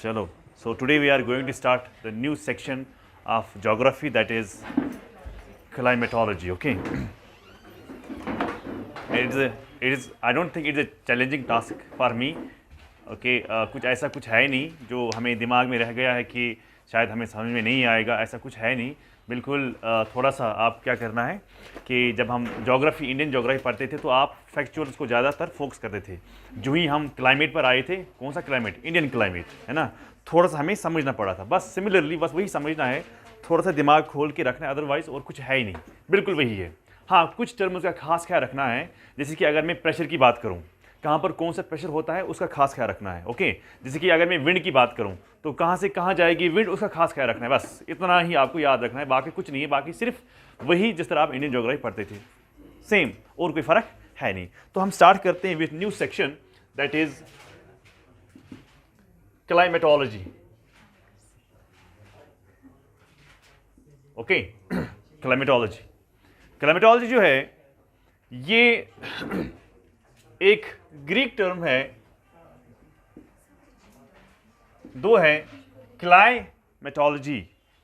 Chalo. So today we are going to start the new section of geography, that is climatology. Okay. I don't think it's a challenging task for me. Okay. कुछ ऐसा कुछ है नहीं जो हमें दिमाग में रह गया है कि शायद हमें समझ में नहीं आएगा, ऐसा कुछ है नहीं। बिल्कुल थोड़ा सा आप क्या करना है कि जब हम ज्योग्राफी, इंडियन ज्योग्राफी पढ़ते थे तो आप फैक्चुअल्स को ज़्यादातर फोकस करते थे। जो ही हम क्लाइमेट पर आए थे, कौन सा क्लाइमेट? इंडियन क्लाइमेट, है ना। थोड़ा सा हमें समझना पड़ा था, बस सिमिलरली बस वही समझना है, थोड़ा सा दिमाग खोल के रखना है, अदरवाइज और कुछ है ही नहीं, बिल्कुल वही है। हाँ, कुछ टर्म्स का खास ख्याल रखना है, जैसे कि अगर मैं प्रेशर की बात करूँ, कहाँ पर कौन सा प्रेशर होता है उसका खास ख्याल रखना है। ओके, जैसे कि अगर मैं विंड की बात करूँ तो कहाँ से कहाँ जाएगी विंड, उसका खास ख्याल रखना है। बस इतना ही आपको याद रखना है, बाकी कुछ नहीं है। बाकी सिर्फ वही जिस तरह आप इंडियन ज्योग्राफी पढ़ते थे, सेम, और कोई फर्क है नहीं। तो हम स्टार्ट करते हैं with new section, that is climatology. Okay, climatology. Climatology जो है ये एक ग्रीक टर्म है, दो है, climatology,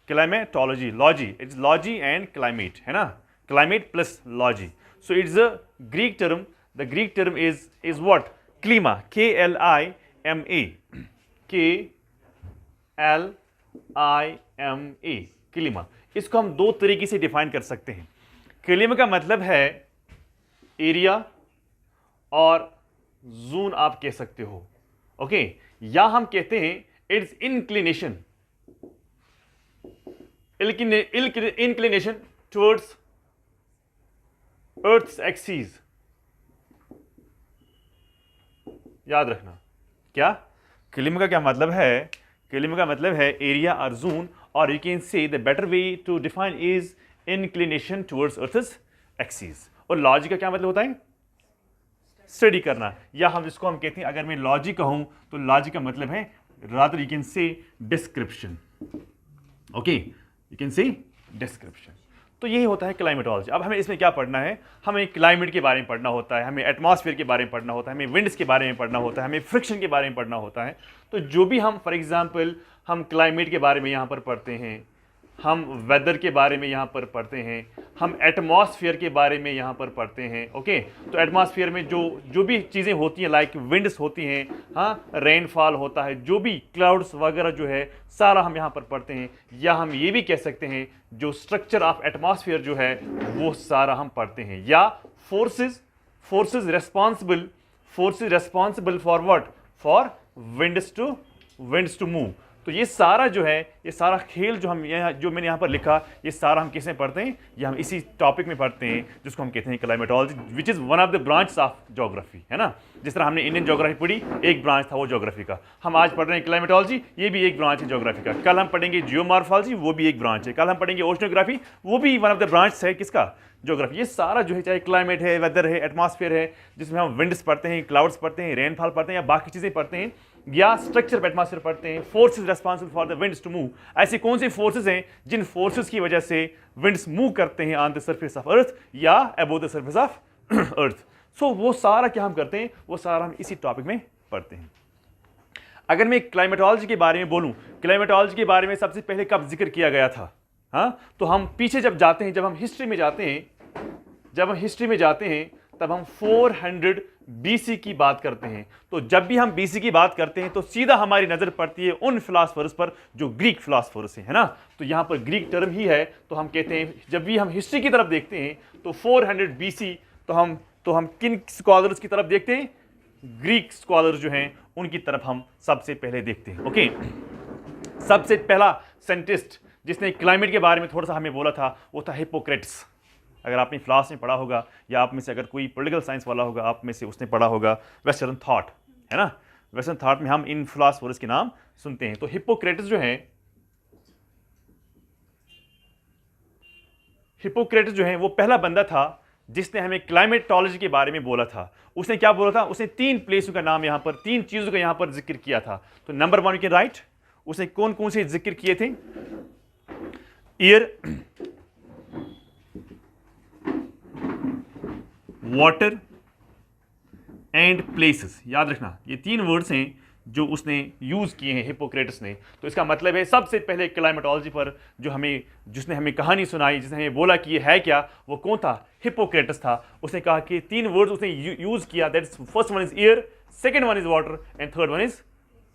climatology, logy, it's logy and climate, है ना, climate plus logy. So it's a Greek term, the Greek term is what? Klima, KLIMA, KLIMA, klima. इसको हम दो तरीके से डिफाइन कर सकते हैं। क्लीमा का मतलब है एरिया और जोन आप कह सकते हो। ओके, या हम कहते हैं it's inclination, inclination towards earth's axis. याद रखना क्या क्लीमा का क्या मतलब है। क्लीमा का मतलब है एरिया और जोन, और you can say the better way to define is inclination towards earth's axis. और लॉजी का क्या मतलब होता है? स्टडी करना, या हम जिसको हम कहते हैं, अगर मैं लॉजी कहूं तो लॉजी का मतलब है रादर यू कैन से डिस्क्रिप्शन। ओके, यू कैन से डिस्क्रिप्शन। तो यही होता है क्लाइमेटोलॉजी। अब हमें इसमें क्या पढ़ना है? हमें क्लाइमेट के बारे में पढ़ना होता है, हमें एटमॉस्फेयर के बारे में पढ़ना होता है, हमें विंड्स के बारे में पढ़ना होता है, हमें फ्रिक्शन के बारे में पढ़ना होता है। तो जो भी हम, फॉर एग्जाम्पल, हम क्लाइमेट के बारे में यहाँ पर पढ़ते हैं, हम वेदर के बारे में यहाँ पर पढ़ते हैं, हम एटमॉस्फेयर के बारे में यहाँ पर पढ़ते हैं। ओके, तो एटमॉस्फेयर में जो भी चीज़ें होती हैं, लाइक विंड्स होती हैं, हाँ, रेनफॉल होता है, जो भी क्लाउड्स वगैरह जो है, सारा हम यहाँ पर पढ़ते हैं। या हम ये भी कह सकते हैं जो स्ट्रक्चर ऑफ एटमॉस्फेयर जो है वो सारा हम पढ़ते हैं। या forces responsible for what? For winds to move. तो ये सारा जो है, ये सारा खेल जो हम यहाँ, जो मैंने यहाँ पर लिखा, ये सारा हम किसमें पढ़ते हैं? ये हम इसी टॉपिक में पढ़ते हैं जिसको हम कहते हैं climatology, which is one of the branch of geography, है ना। जिस तरह हमने इंडियन ज्योग्राफी पढ़ी, एक ब्रांच था वो ज्योग्राफी का, हम आज पढ़ रहे हैं क्लाइमेटोलॉजी, ये भी एक ब्रांच है ज्योग्राफी का। कल हम पढ़ेंगे जियोमॉर्फोलॉजी, वो भी एक ब्रांच है। कल हम पढ़ेंगे ओशनोग्राफी, वो भी वन ऑफ द ब्रांच है किसका? ज्योग्राफी। ये सारा जो है, चाहे क्लाइमेट है, वेदर है, एटमॉस्फेयर है, जिसमें हम विंड्स पढ़ते हैं, क्लाउड्स पढ़ते हैं, रेनफॉल पढ़ते हैं, या बाकी चीज़ें पढ़ते हैं, या स्ट्रक्चर ऑफ एटमॉस्फेयर पढ़ते हैं, forces responsible for the winds to move. ऐसी कौन सी फोर्सेस हैं जिन फोर्सेस की वजह से विंड्स मूव करते हैं on the surface of earth या above the surface of earth. So वो सारा क्या हम करते हैं, वो सारा हम इसी टॉपिक में पढ़ते हैं। अगर मैं क्लाइमेटोलॉजी के बारे में बोलूं, क्लाइमेटोलॉजी के बारे में सबसे पहले कब जिक्र किया गया था? हाँ, तो हम पीछे जब जाते हैं, जब हम हिस्ट्री में जाते हैं, तब हम 400 BC की बात करते हैं। तो जब भी हम BC की बात करते हैं तो सीधा हमारी नजर पड़ती है उन फिलासफर्स पर जो ग्रीक फिलासफर्स हैं, है ना। तो यहां पर ग्रीक टर्म ही है, तो हम कहते हैं, जब भी हम हिस्ट्री की तरफ देखते हैं तो 400 BC, तो हम किन स्कॉलर्स की तरफ देखते हैं? ग्रीक स्कॉलर जो हैं उनकी तरफ हम सबसे पहले देखते हैं। ओके, सबसे पहला साइंटिस्ट जिसने क्लाइमेट के बारे में थोड़ा सा हमें बोला था वो था हिप्पोक्रेट्स। अगर आपने क्लास में पढ़ा होगा, या आप में से अगर कोई पॉलिटिकल साइंस वाला होगा, आप में से उसने पढ़ा होगा वेस्टर्न थॉट, है ना। वेस्टर्न थॉट में हम इन फिलासफर्स के नाम सुनते हैं। तो हिप्पोक्रेट्स जो हैं वो पहला बंदा था जिसने हमें क्लाइमेटोलॉजी के बारे में बोला था। उसने क्या बोला था? उसने 3 प्लेसों का नाम यहाँ पर, 3 चीज़ों का यहाँ पर जिक्र किया था। तो नंबर 1 यू कैन राइट, उसने कौन कौन से जिक्र किए थे? Air, water and places. याद रखना, ये 3 वर्ड्स हैं जो उसने यूज़ किए हैं हिपोक्रेटस ने। तो इसका मतलब है सबसे पहले क्लाइमेटोलॉजी पर जिसने हमें कहानी सुनाई, जिसने हमें बोला कि ये है क्या, वो कौन था? हिपोक्रेटस था। उसने कहा कि 3 वर्ड्स उसने यूज़ किया, that is first one is air, second one is water and third one is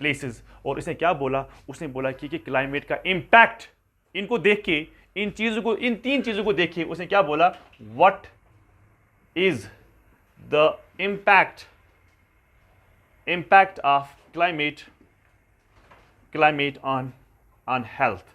places. और इसने क्या बोला? उसने बोला कि क्लाइमेट का इम्पैक्ट, इनको देख के, इन 3 चीज़ों को देख के उसने क्या बोला? What is the impact of climate on health।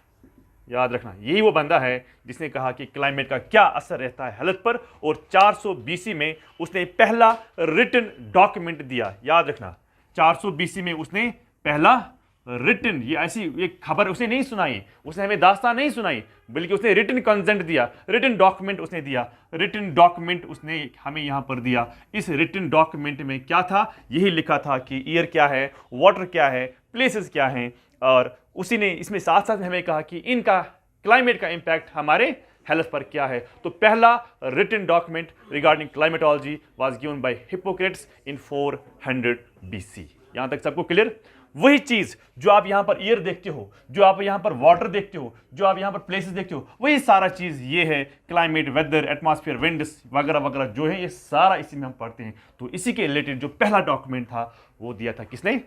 याद रखना, यही वो बंदा है जिसने कहा कि क्लाइमेट का क्या असर रहता है हेल्थ पर। और 400 BC में उसने पहला रिटन डॉक्यूमेंट दिया। याद रखना, 400 BC में उसने पहला रिटन, ये ऐसी एक खबर उसने नहीं सुनाई, उसने हमें दास्तान नहीं सुनाई, बल्कि उसने रिटन कंसेंट दिया, रिटन डॉक्यूमेंट उसने दिया। रिटन डॉक्यूमेंट उसने हमें यहां पर दिया। इस रिटन डॉक्यूमेंट में क्या था? यही लिखा था कि एयर क्या है, वाटर क्या है, प्लेसेस क्या हैं। और उसी ने इसमें साथ साथ हमें कहा कि इनका क्लाइमेट का इंपैक्ट हमारे हेल्थ पर क्या है। तो पहला written document regarding climatology was given by Hippocrates in 400 BC। यहां तक सबको क्लियर? वही चीज जो आप यहां पर एयर देखते हो, जो आप यहां पर वाटर देखते हो, जो आप यहां पर प्लेसेस देखते हो, वही सारा चीज ये है। क्लाइमेट, वेदर, एटमॉस्फेयर, विंड्स वगैरह वगैरह जो है, ये सारा इसी में हम पढ़ते हैं। तो इसी के रिलेटेड जो पहला डॉक्यूमेंट था वो दिया था किसने?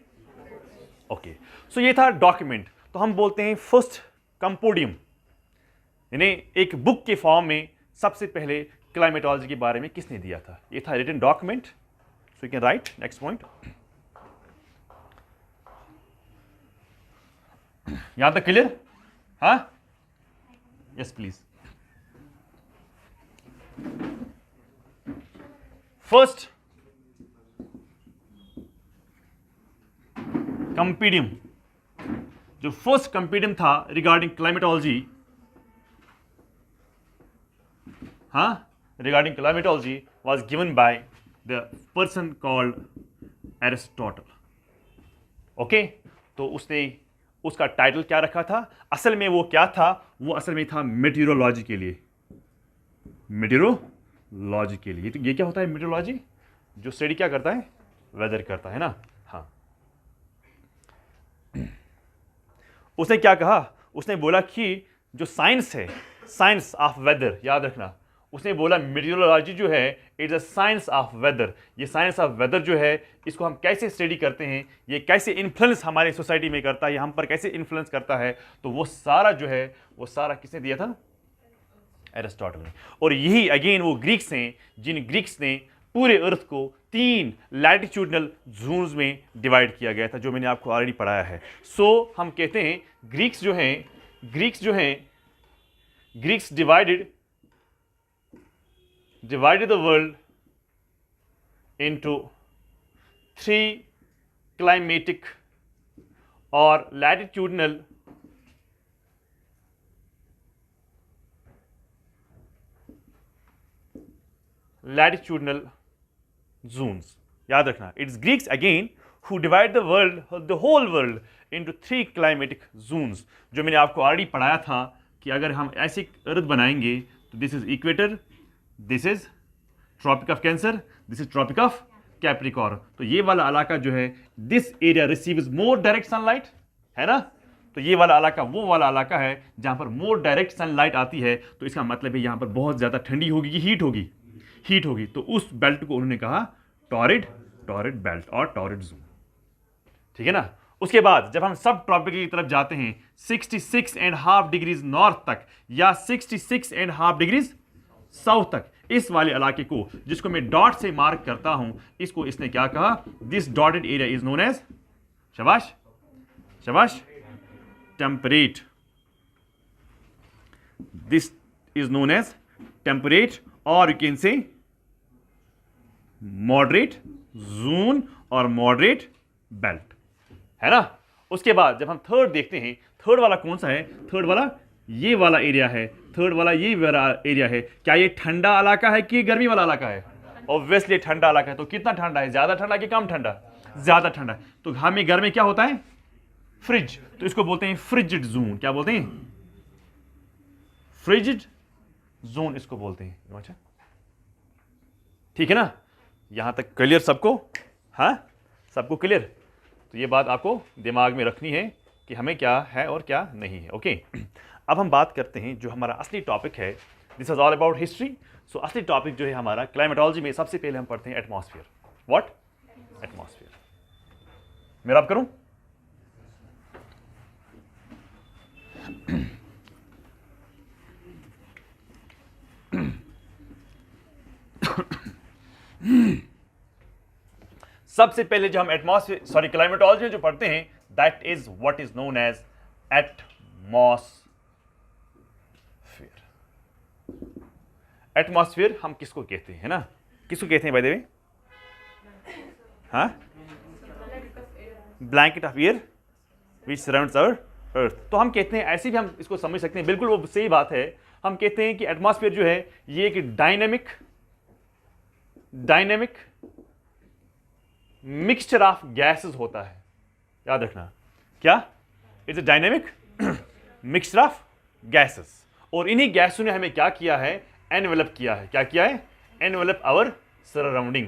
ओके, सो ये था डॉक्यूमेंट। तो हम बोलते हैं फर्स्ट कंपोडियम, यानी एक बुक के फॉर्म में सबसे पहले क्लाइमेटोलॉजी के बारे में किसने दिया था? ये था written document. So you can write next point. यहां तक क्लियर? हाँ, यस प्लीज। फर्स्ट कंपीडियम, जो फर्स्ट कंपीडियम था regarding climatology, regarding climatology was given by the person called Aristotle। Okay, तो उसका टाइटल क्या रखा था? असल में वो क्या था? वो असल में था मेटीरियोलॉजी के लिए। मेटीरियोलॉजी के लिए। तो ये क्या होता है मेटीरियोलॉजी? जो स्टडी क्या करता है? वेदर करता है ना। हाँ, उसने क्या कहा? उसने बोला कि जो साइंस है, साइंस ऑफ वेदर, याद रखना, उसने बोला मेटीरियोलॉजी जो है it's a science of weather. ये साइंस ऑफ वेदर जो है, इसको हम कैसे स्टडी करते हैं, ये कैसे इन्फ्लुएंस हमारी सोसाइटी में करता है, ये हम पर कैसे इन्फ्लुएंस करता है, तो वो सारा जो है वो सारा किसने दिया था? एरिस्टोटल ने। और यही अगेन वो ग्रीक्स हैं जिन ग्रीक्स ने पूरे अर्थ को 3 लैटिट्यूडनल जोन्स में डिवाइड किया गया था, जो मैंने आपको ऑलरेडी पढ़ाया है। सो हम कहते हैं Greeks divided the world into 3 climatic or latitudinal zones। याद रखना, it's Greeks again who divide the whole world into 3 climatic zones। जो मैंने आपको ऑलरेडी पढ़ाया था कि अगर हम ऐसी अर्थ बनाएंगे तो this is equator, this is tropic of Cancer, this is tropic of Capricorn. तो ये वाला इलाका जो है, this area receives more direct sunlight, है ना। तो ये वाला इलाका वो वाला इलाका है जहां पर मोर डायरेक्ट सनलाइट आती है। तो इसका मतलब है यहां पर बहुत ज्यादा ठंडी होगी कि हीट होगी। तो उस बेल्ट को उन्होंने कहा टॉरिड बेल्ट और टॉरिड जोन, ठीक है ना। उसके बाद जब हम सब ट्रॉपिकल की तरफ जाते हैं 66.5 डिग्रीज नॉर्थ तक या 66.5 डिग्रीज साउथ तक, इस वाले इलाके को जिसको मैं डॉट से मार्क करता हूं, इसको इसने क्या कहा? This dotted area is known as, शाबाश, temperate. This is known as temperate, और you can say moderate zone और मॉडरेट बेल्ट, है ना। उसके बाद जब हम थर्ड देखते हैं, थर्ड वाला कौन सा है? थर्ड वाला ये वाला एरिया है, थर्ड वाला ये वाला एरिया है। क्या ये ठंडा इलाका है कि गर्मी वाला इलाका है? ऑब्वियसली ठंडा इलाका है। तो कितना ठंडा है? ज्यादा ठंडा कि कम ठंडा? ज्यादा ठंडा। तो हमें घर में क्या होता है? फ्रिज। तो इसको बोलते हैं फ्रिजिड जोन। क्या बोलते हैं? फ्रिजिड जोन इसको बोलते हैं। अच्छा, ठीक है ना, यहां तक क्लियर सबको? हाँ, सबको क्लियर? तो ये बात आपको दिमाग में रखनी है कि हमें क्या है और क्या नहीं है। ओके, अब हम बात करते हैं जो हमारा असली टॉपिक है। This is all about history. So असली टॉपिक जो है हमारा क्लाइमेटोलॉजी में सबसे पहले हम पढ़ते हैं एटमॉस्फेयर। व्हाट? एटमॉस्फेयर। मैं रब करूं? सबसे पहले जो हम एटमॉस्फेयर क्लाइमेटोलॉजी जो पढ़ते हैं, that is what is known as atmosphere. Atmosphere हम किसको कहते हैं, है ना? किसको कहते हैं बाय द वे? हाँ, blanket of air which surrounds our earth. तो हम कहते हैं, ऐसे भी हम इसको समझ सकते हैं, बिल्कुल वो सही बात है। हम कहते हैं कि एटमॉस्फेयर जो है ये एक डायनेमिक मिक्सचर ऑफ गैसेस होता है। याद रखना, क्या? It's a dynamic mixture of gases. और इन्हीं गैसों ने हमें क्या किया है? एनवेलप किया है। क्या किया है? Envelope our surrounding.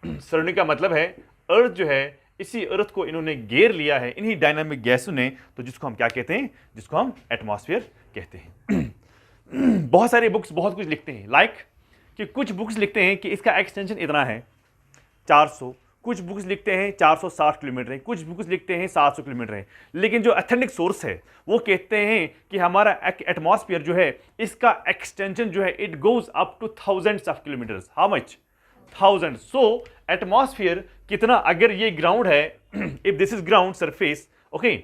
सराउंडिंग का मतलब है अर्थ जो है, इसी अर्थ को इन्होंने घेर लिया है इन्हीं डायनामिक गैसों ने, तो जिसको हम क्या कहते हैं? जिसको हम एटमॉस्फेयर कहते हैं। बहुत सारे बुक्स बहुत कुछ लिखते हैं, लाइक कि कुछ बुक्स लिखते हैं कि इसका एक्सटेंशन इतना है 400, कुछ बुक्स लिखते हैं 460 किलोमीटर है, कुछ बुक्स लिखते हैं 700 किलोमीटर है। लेकिन जो ऑथेंटिक सोर्स है वो कहते हैं कि हमारा एटमॉस्फेयर जो है इसका एक्सटेंशन जो है it goes up two thousands of kilometres. How much? 1000। So atmosphere कितना, अगर ये ग्राउंड है, if this is ground surface, okay,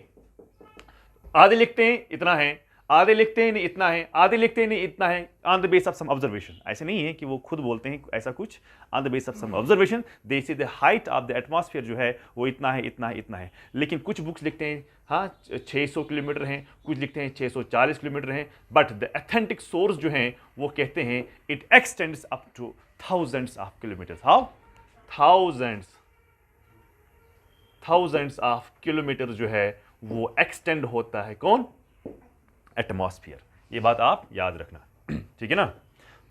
आधे लिखते हैं इतना है, आधे लिखते हैं नहीं इतना है, आधे लिखते हैं नहीं इतना है, on the base of some observation. ऐसे नहीं है कि वो खुद बोलते हैं ऐसा कुछ, on the base of some observation they say the height of the atmosphere जो है वो इतना है, इतना है, इतना है। लेकिन कुछ बुक्स लिखते हैं हाँ 600 किलोमीटर हैं, कुछ लिखते हैं 640 किलोमीटर हैं, बट द ऑथेंटिक सोर्स जो हैं वो कहते हैं it extends up two thousands of kilometres. How? Thousands of kilometre जो है वो एक्सटेंड होता है। कौन? एटमॉस्फेयर। ये बात आप याद रखना, ठीक है ना?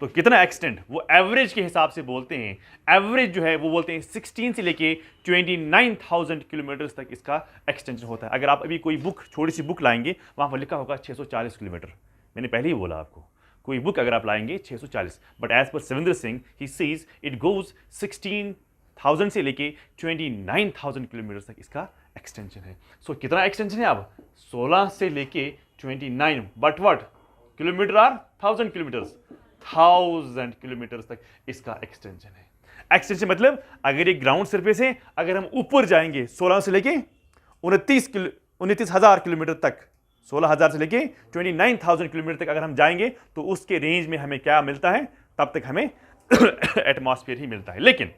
तो कितना एक्सटेंड वो एवरेज के हिसाब से बोलते हैं। एवरेज जो है वो बोलते हैं 16 से लेके 29,000 किलोमीटर तक इसका एक्सटेंशन होता है। अगर आप अभी कोई बुक, छोटी सी बुक लाएंगे, वहां पर लिखा होगा 640 किलोमीटर। मैंने पहले ही बोला आपको, कोई बुक अगर आप लाएंगे 640, but as per Savinder Singh he says it goes 16,000 से लेके 29,000 किलोमीटर तक इसका एक्सटेंशन है। सो कितना एक्सटेंशन है अब? 16 से लेके 29, but what? Kilometre are 1000 kilometres, 1000 kilometre तक इसका एक्सटेंशन है। एक्सटेंशन मतलब अगर ये ग्राउंड सरफेस है, अगर हम ऊपर जाएंगे 16 से लेके 29,000 किलोमीटर तक, 16,000 से लेके 29,000 किलोमीटर तक अगर हम जाएंगे तो उसके रेंज में हमें क्या मिलता है? तब तक हमें एटमॉस्फेयर ही मिलता है। लेकिन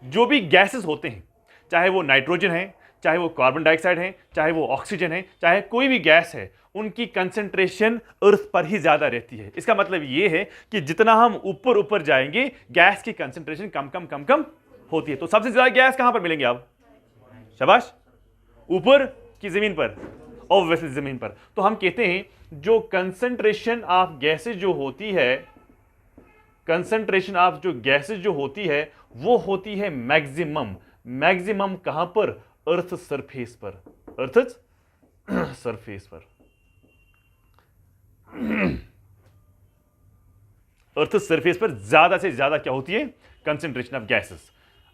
जो भी गैसेस होते हैं, चाहे वो नाइट्रोजन है, चाहे वो कार्बन डाइऑक्साइड है, चाहे वो ऑक्सीजन है, चाहे कोई भी गैस है, उनकी कंसंट्रेशन अर्थ पर ही ज्यादा रहती है। इसका मतलब ये है कि जितना हम ऊपर ऊपर जाएंगे गैस की कंसंट्रेशन कम कम होती है। तो सबसे ज्यादा गैस कहां पर मिलेंगे आप? शाबाश, ऊपर की जमीन पर? ऑब्वियसली जमीन पर। तो हम कहते हैं जो कंसंट्रेशन ऑफ गैसेज जो होती है, कंसंट्रेशन ऑफ जो गैसेज जो होती है वो होती है मैक्सिमम कहां पर? अर्थ सरफेस पर। अर्थ सरफेस पर, अर्थ सरफेस पर ज्यादा से ज्यादा क्या होती है? Concentration of gases.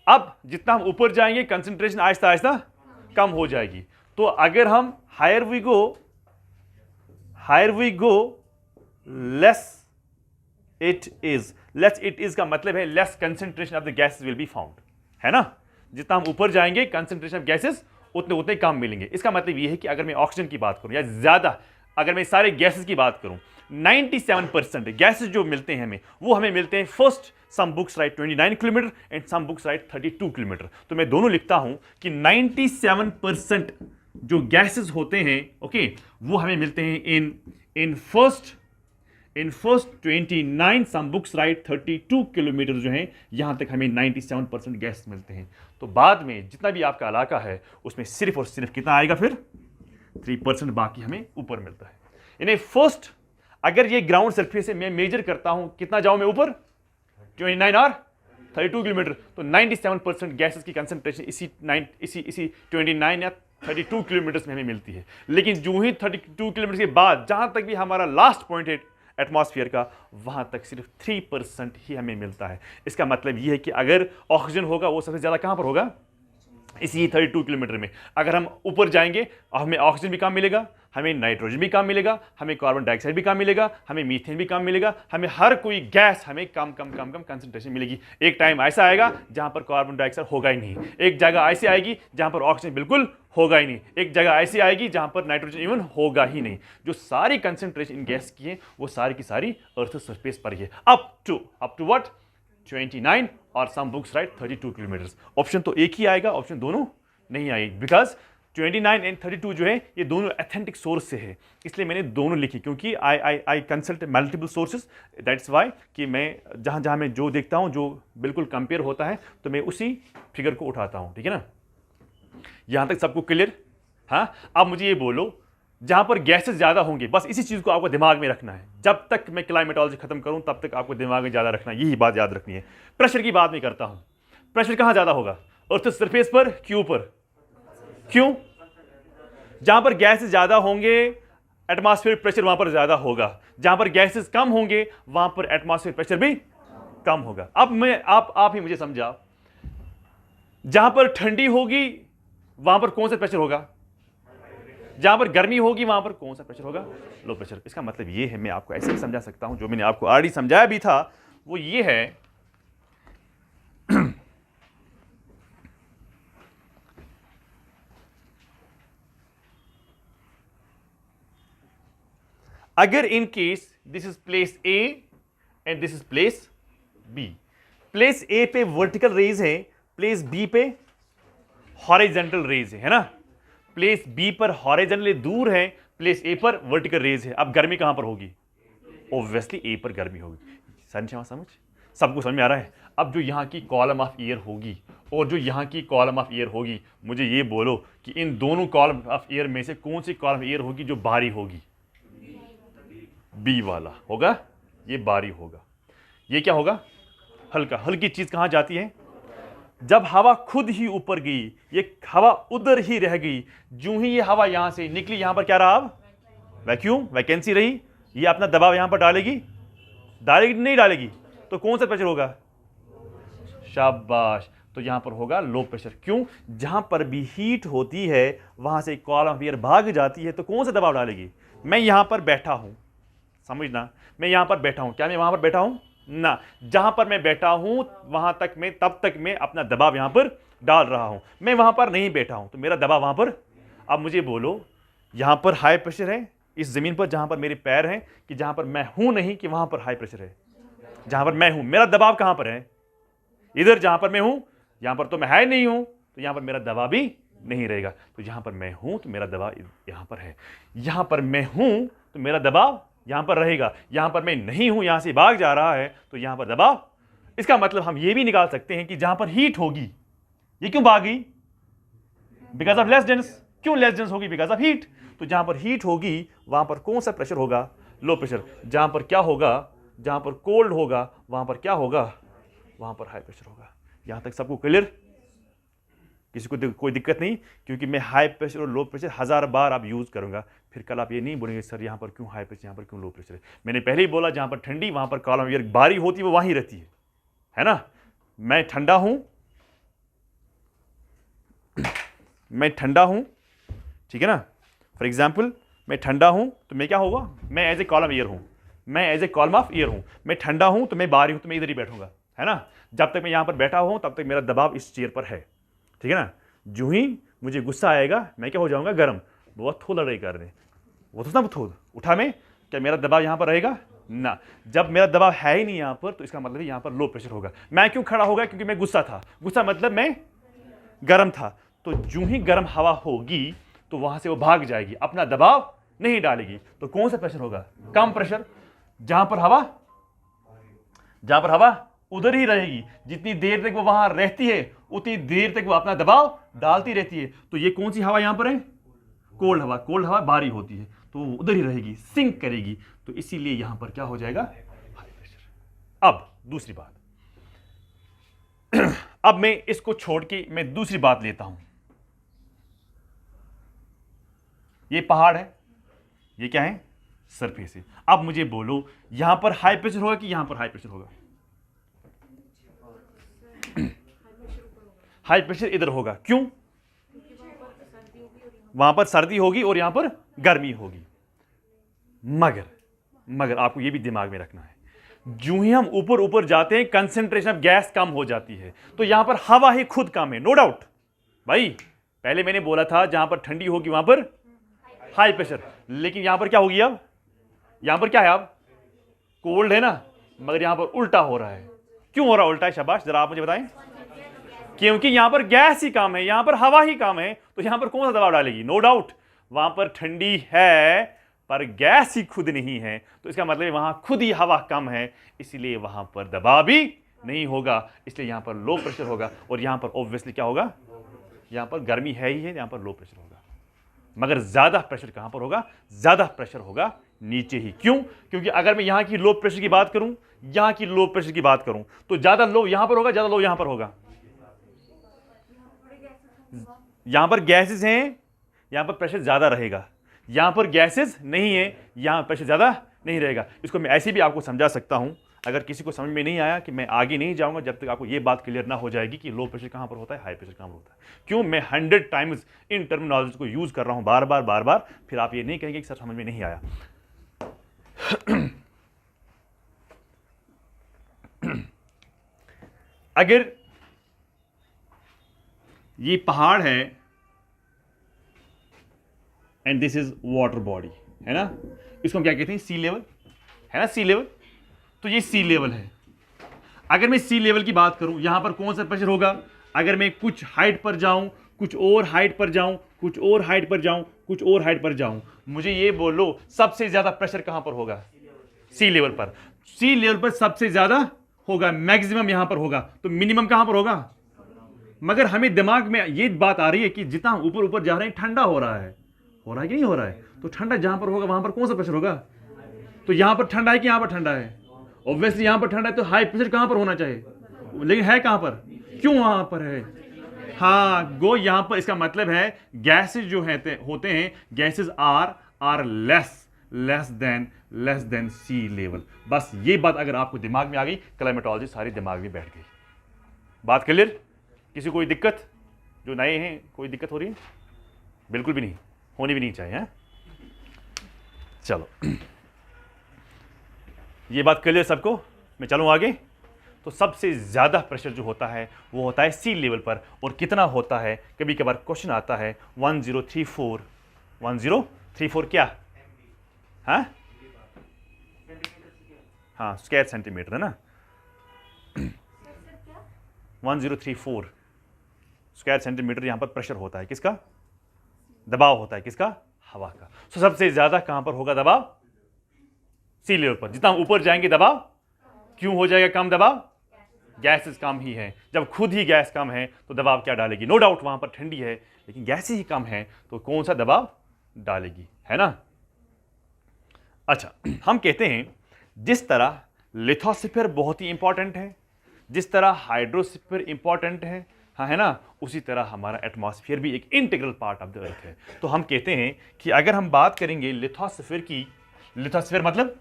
अब जितना हम ऊपर जाएंगे कंसंट्रेशन आहिस्ता आहिस्ता कम हो जाएगी। तो अगर हम higher we go less it is का मतलब है less concentration of the gases will be found, है ना? जितना हम ऊपर जाएंगे कंसंट्रेशन ऑफ गैसेस उतने कम मिलेंगे। इसका मतलब यह है कि अगर मैं ऑक्सीजन की बात करूं या ज्यादा, अगर मैं सारे गैसेस की बात करूं, 97% गैसेस जो मिलते हैं हमें, वो हमें मिलते हैं first some books right 29 kilometre and some books right 32 kilometre. तो मैं दोनों लिखता हूं कि 97% जो गैसेस होते हैं, ओके, वो हमें मिलते हैं इन first 29, some books right 32 kilometre जो हैं, यहां तक हमें 97% गैस मिलते हैं। तो बाद में जितना भी आपका इलाका है उसमें सिर्फ और सिर्फ कितना आएगा? फिर 3% बाकी हमें ऊपर मिलता है। यानी फर्स्ट, अगर ये ग्राउंड सरफेस से मैं मेजर करता हूं, कितना जाऊं मैं ऊपर? 29 और 32 किलोमीटर, तो 97% गैसेस की कंसंट्रेशन इसी 29 या 32 किलोमीटर्स में हमें मिलती है। लेकिन जो ही 32 किलोमीटर के बाद जहां तक भी हमारा लास्ट पॉइंट है एटमॉस्फेयर का, वहां तक सिर्फ 3% ही हमें मिलता है। इसका मतलब यह है कि अगर ऑक्सीजन होगा वो सबसे ज्यादा कहां पर होगा, इसी 32 किलोमीटर में। अगर हम ऊपर जाएंगे हमें ऑक्सीजन भी कम मिलेगा, हमें नाइट्रोजन भी कम मिलेगा, हमें कार्बन डाइऑक्साइड भी कम मिलेगा, हमें मीथेन भी कम मिलेगा, हमें हर कोई गैस हमें कम कंसंट्रेशन मिलेगी। एक टाइम ऐसा आएगा जहां पर कार्बन डाइऑक्साइड होगा ही नहीं, एक जगह ऐसी आएगी जहां पर ऑक्सीजन बिल्कुल होगा ही नहीं, एक जगह ऐसी आएगी जहां पर नाइट्रोजन इवन होगा ही नहीं। जो सारी कंसंट्रेशन इन गैस की है वो सारी की सारी अर्थ सरफेस पर ही है, अप टू व्हाट 29 और some books right 32 kilometres. Option तो एक ही आएगा, ऑप्शन दोनों नहीं आएगी, बिकॉज 29 एंड 32 जो है ये दोनों एथेंटिक सोर्स से है, इसलिए मैंने दोनों लिखी, क्योंकि I consult multiple sources, that's why कि मैं जहां जहां मैं जो देखता हूं जो बिल्कुल कंपेयर होता है तो मैं उसी फिगर को उठाता हूं। ठीक है ना, यहां तक सबको क्लियर? हाँ, अब मुझे ये बोलो, जहां पर गैसेस ज्यादा होंगे, बस इसी चीज को आपको दिमाग में रखना है, जब तक मैं क्लाइमेटोलॉजी खत्म करूं तब तक आपको दिमाग में ज्यादा रखना है, यही बात याद रखनी है। प्रेशर की बात नहीं करता हूं, प्रेशर कहां ज्यादा होगा, अर्थ सरफेस पर कि ऊपर? क्यों? जहां पर गैसेस ज्यादा होंगे एटमॉस्फेरिक प्रेशर वहां पर ज्यादा होगा, जहां पर गैसेस कम होंगे वहां पर एटमॉस्फेरिक प्रेशर भी कम होगा। अब मैं आप ही मुझे समझा, जहां पर ठंडी होगी वहां पर कौन सा प्रेशर होगा, जहां पर गर्मी होगी वहां पर कौन सा प्रेशर होगा, लो प्रेशर। इसका मतलब ये है, मैं आपको ऐसे ही समझा सकता हूं, जो मैंने आपको ऑलरेडी समझाया भी था, वो ये है अगर in case this is place A and this is place B, place A पे वर्टिकल रेज है, प्लेस बी पे हॉरिजॉन्टल रेज है ना, प्लेस बी पर हॉरिजॉन्टली दूर है, प्लेस ए पर वर्टिकल रेज है। अब गर्मी कहां पर होगी, ऑब्वियसली ए पर गर्मी होगी। समझ सबको समझ में आ रहा है? अब जो यहां की कॉलम ऑफ एयर होगी और जो यहां की कॉलम ऑफ एयर होगी, मुझे ये बोलो कि इन दोनों कॉलम ऑफ एयर में से कौन सी कॉलम एयर होगी जो भारी होगी? बी वाला होगा, ये भारी होगा। ये क्या होगा, हल्का। हल्की चीज कहां जाती है, जब हवा खुद ही ऊपर गई, ये हवा उधर ही रह गई, जो ही ये हवा यहां से निकली, यहां पर क्या रहा, अब वैक्यूम, वैकेंसी रही, ये अपना दबाव यहां पर डालेगी नहीं डालेगी, तो कौन सा प्रेशर होगा, शाबाश, तो यहां पर होगा लो प्रेशर। क्यों? जहां पर भी हीट होती है वहां से कॉलम ऑफ एयर भाग जाती है, तो कौन सा दबाव डालेगी? मैं यहां पर बैठा हूं, समझना, मैं यहां पर बैठा हूं, क्या मैं वहां पर बैठा हूं ना, जहां पर मैं बैठा हूं वहां तक मैं, तब तक मैं अपना दबाव यहां पर डाल रहा हूं। मैं वहां पर नहीं बैठा हूं तो मेरा दबाव वहां पर। अब मुझे बोलो, यहां पर हाई प्रेशर है इस जमीन पर जहां पर मेरे पैर हैं, कि जहां पर मैं हूं नहीं, कि वहां पर हाई प्रेशर है जहां पर मैं हूं? मेरा दबाव कहां पर है, इधर जहां पर मैं हूं, यहां पर तो मैं है नहीं हूं, तो यहां पर मेरा दबाव भी नहीं रहेगा। तो यहां पर मैं हूं तो मेरा दबाव यहां पर है, यहां पर मैं हूं तो मेरा दबाव यहां पर रहेगा, यहां पर मैं नहीं हूं, यहां से भाग जा रहा है, तो यहां पर दबाव। इसका मतलब हम यह भी निकाल सकते हैं कि जहां पर हीट होगी, ये क्यों भाग गई, बिकॉज ऑफ लेस डेंस। क्यों लेस डेंस होगी, बिकॉज ऑफ हीट। तो जहां पर हीट होगी वहां पर कौन सा प्रेशर होगा, लो प्रेशर। जहां पर क्या होगा, जहां पर कोल्ड होगा वहां पर क्या होगा, वहां पर हाई प्रेशर होगा। यहां तक सबको क्लियर? किसी को कोई दिक्कत नहीं? क्योंकि मैं हाई प्रेशर और लो प्रेशर 1000 बार आप यूज करूंगा, फिर कल आप ये नहीं बोलेंगे सर यहां पर क्यों हाई प्रेशर, यहां पर क्यों लो प्रेशर है। मैंने पहले ही बोला, जहां पर ठंडी वहां पर कॉलम एयर भारी होती है, वो वहीं रहती है ना। मैं ठंडा हूं, मैं ठंडा हूं, ठीक है ना। फॉर एग्जाम्पल मैं ठंडा हूं तो मैं क्या होगा, मैं एज ए कॉलम एयर हूं, मैं as a column of air हूं, मैं ठंडा हूं तो मैं बाहरी हूं, तो मैं इधर ही बैठूंगा, है ना। जब तक मैं यहां पर बैठा हूं तब तक मेरा दबाव इस चेयर पर है, ठीक है ना। जो ही मुझे गुस्सा आएगा मैं क्या हो जाऊंगा, गर्म। बहुत थोड़ा लड़ाई कर रहे, वो तो ना थोड़ा उठा मैं, क्या मेरा दबाव यहां पर रहेगा ना। जब मेरा दबाव है ही नहीं यहां पर, तो इसका मतलब यहां पर लो प्रेशर होगा। मैं क्यों खड़ा होगा, क्योंकि मैं गुस्सा था, गुस्सा मतलब मैं गर्म था। तो जो ही गर्म हवा होगी तो वहां से वो भाग जाएगी, अपना दबाव नहीं डालेगी, तो कौन सा प्रेशर होगा, कम प्रेशर। जहां पर हवा उधर ही रहेगी, जितनी देर तक वो वहां रहती है उतनी देर तक वो अपना दबाव डालती रहती है। तो ये कौन सी हवा यहां पर है, कोल्ड हवा। कोल्ड हवा भारी होती है तो वो उधर ही रहेगी, सिंक करेगी, तो इसीलिए यहां पर क्या हो जाएगा, हाई प्रेशर। अब दूसरी बात, अब मैं इसको छोड़ के मैं दूसरी बात लेता हूं। ये पहाड़ है, ये क्या है, सरफेस है। अब मुझे बोलो यहां पर हाई प्रेशर होगा कि यहां पर हाई प्रेशर होगा? हाई प्रेशर इधर होगा, क्यों? वहां पर सर्दी होगी और यहां पर गर्मी होगी। मगर आपको यह भी दिमाग में रखना है, जो ही हम ऊपर ऊपर जाते हैं कंसेंट्रेशन ऑफ गैस कम हो जाती है, तो यहां पर हवा ही खुद कम है, नो डाउट। भाई पहले मैंने बोला था जहां पर ठंडी होगी वहां पर हाई प्रेशर, लेकिन यहां पर क्या होगी? अब यहां पर क्या है? अब कोल्ड है ना, मगर यहां पर उल्टा हो रहा है। क्यों हो रहा है उल्टा? शाबाश, जरा आप मुझे बताएं। क्योंकि यहां पर गैस ही कम है, यहां पर हवा ही कम है, तो यहां पर कौन सा दबाव डालेगी? नो डाउट वहां पर ठंडी है पर गैस ही खुद नहीं है, तो इसका मतलब वहां खुद ही हवा कम है, इसलिए वहां पर दबाव भी नहीं होगा, इसलिए यहां पर लो प्रेशर होगा। और यहां पर ऑब्वियसली क्या होगा? यहां पर गर्मी है ही है, यहां पर लो प्रेशर होगा। मगर ज्यादा प्रेशर कहां पर होगा? ज्यादा प्रेशर होगा नीचे ही। क्यों? क्योंकि अगर मैं यहां की लो प्रेशर की बात करूं, यहां की लो प्रेशर की बात करूं, तो ज्यादा लो यहां पर होगा, ज्यादा लो यहां पर होगा। यहां पर गैसेस हैं, यहां पर प्रेशर ज्यादा रहेगा। यहां पर गैसेस नहीं है, यहां प्रेशर ज्यादा नहीं रहेगा। इसको मैं ऐसे भी आपको समझा सकता हूं, अगर किसी को समझ में नहीं आया कि मैं आगे नहीं जाऊंगा जब तक आपको यह बात क्लियर ना हो जाएगी कि लो प्रेशर कहां पर होता है, हाई प्रेशर कहां पर होता है। क्यों मैं 100 टाइम्स इन टर्मिनोलॉजी को यूज कर रहा हूं बार बार, फिर आप ये नहीं कहेंगे कि सर समझ में नहीं आया। अगर ये पहाड़ है and this is water body, है ना, इसको हम क्या कहते हैं? सी लेवल, है ना, सी लेवल। तो ये सी लेवल है। अगर मैं सी लेवल की बात करूं, यहां पर कौन सा प्रेशर होगा? अगर मैं कुछ हाइट पर जाऊं, कुछ और हाइट पर जाऊं, कुछ और हाइट पर जाऊं, कुछ और हाइट पर जाऊं, मुझे ये बोलो सबसे ज्यादा प्रेशर कहां पर होगा? सी लेवल पर। सी लेवल पर सबसे ज्यादा होगा, मैक्सिमम यहां पर होगा, तो मिनिमम कहां पर होगा? मगर हमें दिमाग में ये बात आ रही है कि जितना ऊपर ऊपर जा रहे हैं ठंडा हो रहा है कि नहीं हो रहा है? तो ठंडा जहां पर होगा वहां पर कौन सा प्रेशर होगा? तो यहां पर ठंडा है कि यहां पर ठंडा है? ऑब्वियसली यहां पर ठंडा है, तो हाई प्रेशर कहां पर होना चाहिए, लेकिन है कहां पर? क्यों वहां पर है? हाँ गो, यहां पर इसका मतलब है गैसेस जो होते हैं, gases are less than sea level. बस ये बात अगर आपको दिमाग में आ गई, क्लाइमेटोलॉजी सारी दिमाग में बैठ गई। बात क्लियर? किसी कोई दिक्कत? जो नए हैं कोई दिक्कत हो रही है? बिल्कुल भी नहीं, होनी भी नहीं चाहिए, है? चलो ये बात क्लियर सबको? मैं चलूं आगे। तो सबसे ज्यादा प्रेशर जो होता है वो होता है सी लेवल पर। और कितना होता है? कभी कभार क्वेश्चन आता है 1034 क्या? हाँ स्क्वायर सेंटीमीटर, है ना। 1034 स्क्वायर सेंटीमीटर यहां पर प्रेशर होता है। किसका? दबाव होता है। किसका? हवा का। तो सबसे ज्यादा कहां पर होगा दबाव? सी लेवल पर। जितना ऊपर जाएंगे दबाव क्यों हो जाएगा कम? दबाव गैसेस कम ही है। जब खुद ही गैस कम है तो दबाव क्या डालेगी? नो डाउट वहां पर ठंडी है, लेकिन गैस ही कम है, तो कौन सा दबाव डालेगी, है ना। अच्छा, हम कहते हैं जिस तरह लिथोस्फीयर बहुत ही इंपॉर्टेंट है, जिस तरह हाइड्रोस्फीयर इंपॉर्टेंट है, हाँ, है ना, उसी तरह हमारा एटमॉस्फेयर भी एक integral part of the earth है। तो हम कहते हैं कि अगर हम बात करेंगे लिथोस्फीयर की, लिथोस्फीयर मतलब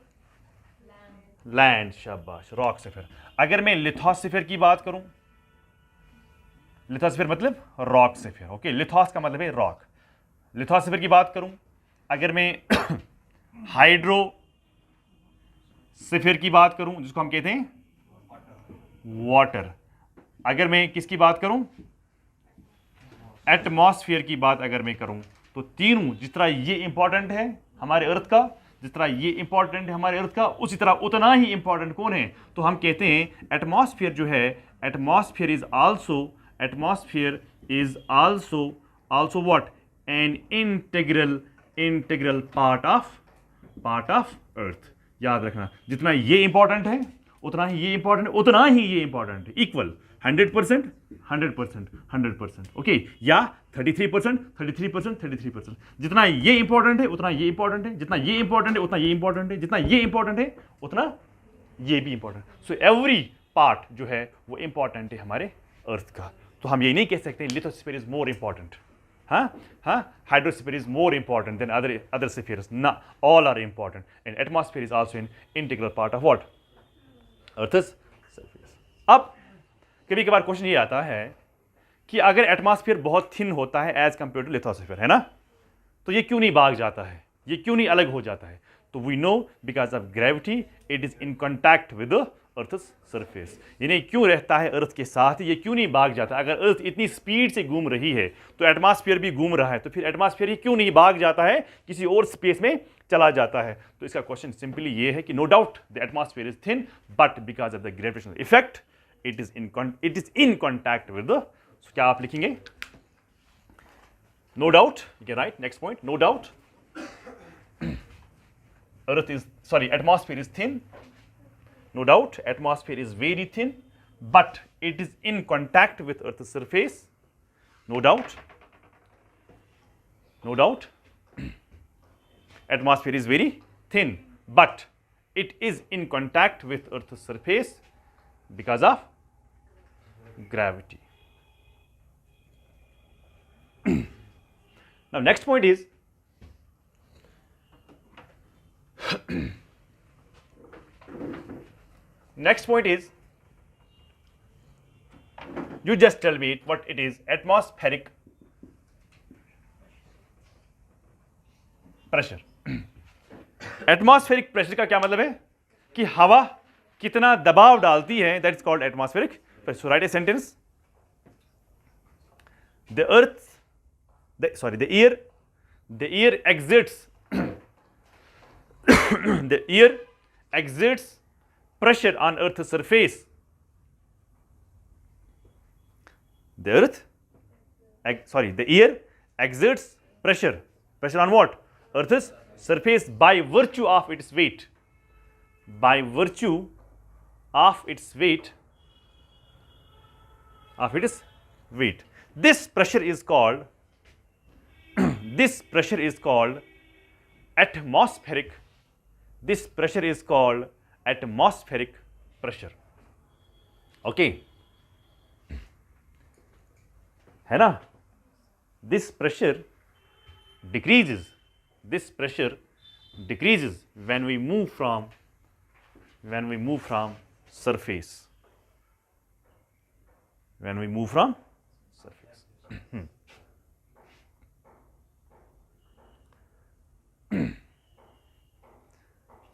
लैंड, शाबाश, रॉक स्फीयर। अगर मैं लिथोस्फीयर की बात करूं, लिथोस्फीयर मतलब रॉक स्फीयर, ओके, लिथोस का मतलब है रॉक। लिथोस्फीयर की बात करूं, अगर मैं हाइड्रोस्फीयर की बात करूं, जिसको हम कहते हैं वाटर, अगर मैं किसकी बात करूं, एटमॉस्फेयर की बात अगर मैं करूं, तो तीनों जिस तरह ये इंपॉर्टेंट है हमारे अर्थ का, जिस तरह ये इंपॉर्टेंट है हमारे अर्थ का, उसी तरह उतना ही इंपॉर्टेंट कौन है? तो हम कहते हैं एटमॉस्फेयर जो है, atmosphere is also what? N integral part of earth. याद रखना, जितना ये इंपॉर्टेंट है उतना ही ये इंपॉर्टेंट, उतना ही ये इंपॉर्टेंट है, इक्वल 100%, ओके, या 33%, जितना ये इंपॉर्टेंट है उतना ये इंपॉर्टेंट है, जितना ये इंपॉर्टेंट है उतना ये इंपॉर्टेंट है, जितना ये इंपॉर्टेंट है उतना ये भी इंपॉर्टेंट। सो एवरी पार्ट जो है वो इंपॉर्टेंट है हमारे अर्थ का। तो हम ये नहीं कह सकते lithosphere is more important, hydrosphere is more important than other spheres, ना, all are important and atmosphere is also an integral part of what, earth's surface. अब कभी कभार क्वेश्चन ये आता है कि अगर एटमॉस्फेयर बहुत थिन होता है एज कंपेयर टू लिथोस्फीयर, है ना, तो ये क्यों नहीं भाग जाता है, ये क्यों नहीं अलग हो जाता है? तो we know because of gravity it is in contact with earth's surface. यानी क्यों रहता है अर्थ के साथ, ये क्यों नहीं भाग जाता? अगर अर्थ इतनी स्पीड से घूम रही है तो एटमॉस्फेयर भी घूम रहा है, तो फिर एटमॉस्फेयर ही क्यों नहीं भाग जाता है, किसी और स्पेस में चला जाता है? तो इसका क्वेश्चन सिंपली ये है कि no doubt the atmosphere is thin but because of the gravitational effect it is in contact with the, क्या आप लिखेंगे? No doubt, you can write next point, no doubt atmosphere is thin. No doubt, atmosphere is very thin, but it is in contact with Earth's surface. No doubt. No doubt. Atmosphere is very thin, but it is in contact with Earth's surface because of gravity. Now, next point is you just tell me what it is, atmospheric pressure. Atmospheric pressure का क्या मतलब है कि हवा कितना दबाव डालती है, that is called atmospheric pressure. Right a sentence, the air exerts the air exerts pressure on Earth's surface. The air exerts pressure on what? Earth's surface by virtue of its weight. By virtue of its weight. This pressure is called atmospheric. This pressure is called atmospheric pressure. Okay, है ना? This pressure decreases. When we move from surface.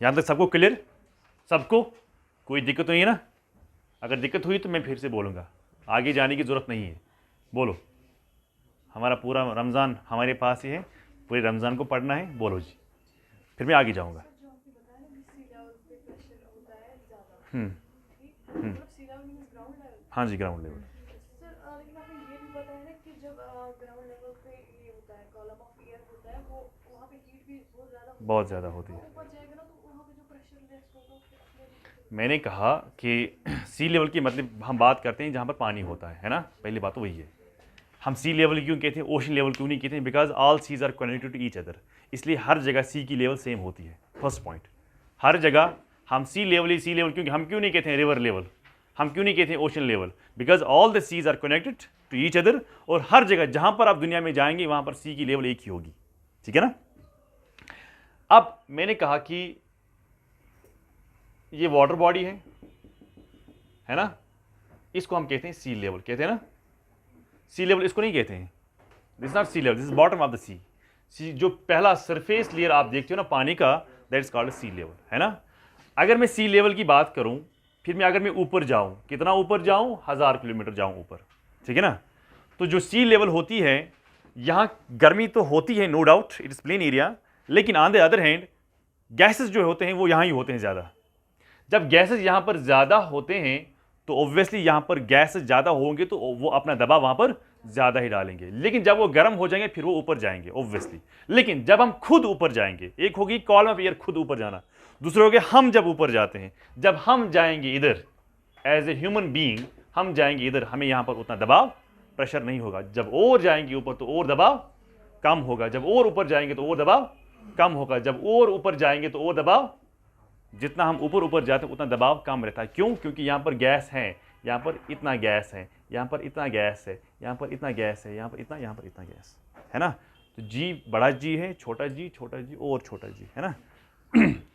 यहां तक सबको clear? सबको कोई दिक्कत नहीं है ना? अगर दिक्कत हुई तो मैं फिर से बोलूंगा, आगे जाने की जरूरत नहीं है। बोलो, हमारा पूरा रमज़ान हमारे पास ही है, पूरे रमज़ान को पढ़ना है। बोलो जी, फिर मैं आगे जाऊंगा। हाँ जी, ग्राउंड लेवल। बहुत ज़्यादा होती है। मैंने कहा कि सी लेवल की मतलब हम बात करते हैं जहाँ पर पानी होता है ना? पहली बात तो वही है। हम सी लेवल क्यों कहते हैं, ओशन लेवल क्यों नहीं कहते हैं? Because all seas are connected to each other, इसलिए हर जगह सी की लेवल सेम होती है। फर्स्ट पॉइंट, हर जगह हम सी लेवल क्योंकि हम क्यों नहीं कहते हैं रिवर लेवल, हम क्यों नहीं कहते हैं ocean level? Because all the seas are connected to each other, और हर जगह जहाँ पर आप दुनिया में जाएंगे वहाँ पर सी की लेवल एक ही होगी। ठीक है ना? अब मैंने कहा कि ये वाटर बॉडी है ना, इसको हम कहते हैं सी लेवल, कहते हैं ना? सी लेवल इसको नहीं कहते हैं, this is not sea level, this is bottom of the sea. जो पहला सरफेस लेयर आप देखते हो ना पानी का, that is called sea level, है ना? अगर मैं सी लेवल की बात करूं, फिर मैं अगर मैं ऊपर जाऊं, कितना ऊपर जाऊं? 1000 किलोमीटर जाऊं ऊपर, ठीक है ना? तो जो सी लेवल होती है, यहाँ गर्मी तो होती है, no doubt, it is plain area, लेकिन on the other hand gases जो होते हैं वो यहाँ ही होते हैं ज़्यादा। जब गैसेस यहाँ पर ज़्यादा होते हैं तो ऑब्वियसली यहाँ पर गैसेस ज़्यादा होंगे तो वो अपना दबाव वहाँ पर ज़्यादा ही डालेंगे, लेकिन जब वो गर्म हो जाएंगे फिर वो ऊपर जाएंगे ऑब्वियसली। लेकिन जब हम खुद ऊपर जाएंगे, एक होगी कॉलम ऑफ एयर खुद ऊपर जाना, दूसरे हो गए हम जब ऊपर जाते हैं, जब हम जाएंगे इधर एज ए ह्यूमन बीइंग, हम जाएंगे इधर, हमें यहाँ पर उतना दबाव प्रेशर नहीं होगा। जब और जाएंगे ऊपर तो और दबाव कम होगा, जब और ऊपर जाएंगे तो और दबाव कम होगा, जब और ऊपर जाएंगे तो और दबाव जितना हम ऊपर ऊपर जाते हैं उतना दबाव कम रहता है। क्यों? क्योंकि यहाँ पर गैस है, यहाँ पर इतना गैस है, यहाँ पर इतना गैस है, यहाँ पर इतना गैस है, यहाँ पर इतना गैस है ना। तो जी बड़ा जी है, छोटा जी और छोटा जी है ना।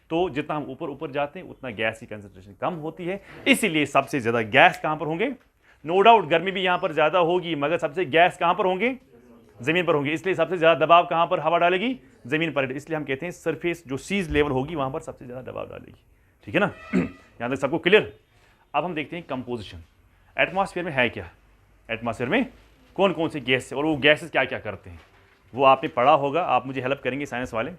तो जितना हम ऊपर ऊपर जाते हैं उतना गैस की कंसंट्रेशन कम होती है, इसीलिए सबसे ज़्यादा गैस कहाँ पर होंगे? नो डाउट गर्मी भी यहाँ पर ज़्यादा होगी, मगर सबसे गैस कहाँ पर होंगे? ज़मीन पर होंगे। इसलिए सबसे ज़्यादा दबाव कहाँ पर हवा डालेगी? ज़मीन पर। इसलिए हम कहते हैं सरफेस जो सीज लेवल होगी वहाँ पर सबसे ज़्यादा दबाव डालेगी। ठीक है ना। यहाँ तक सबको क्लियर? अब हम देखते हैं कंपोजिशन। एटमॉस्फेयर में है क्या? एटमॉस्फेयर में कौन कौन से गैस है और वो गैसेस क्या क्या करते हैं, वो आपने पढ़ा होगा। आप मुझे हेल्प करेंगे साइंस वाले।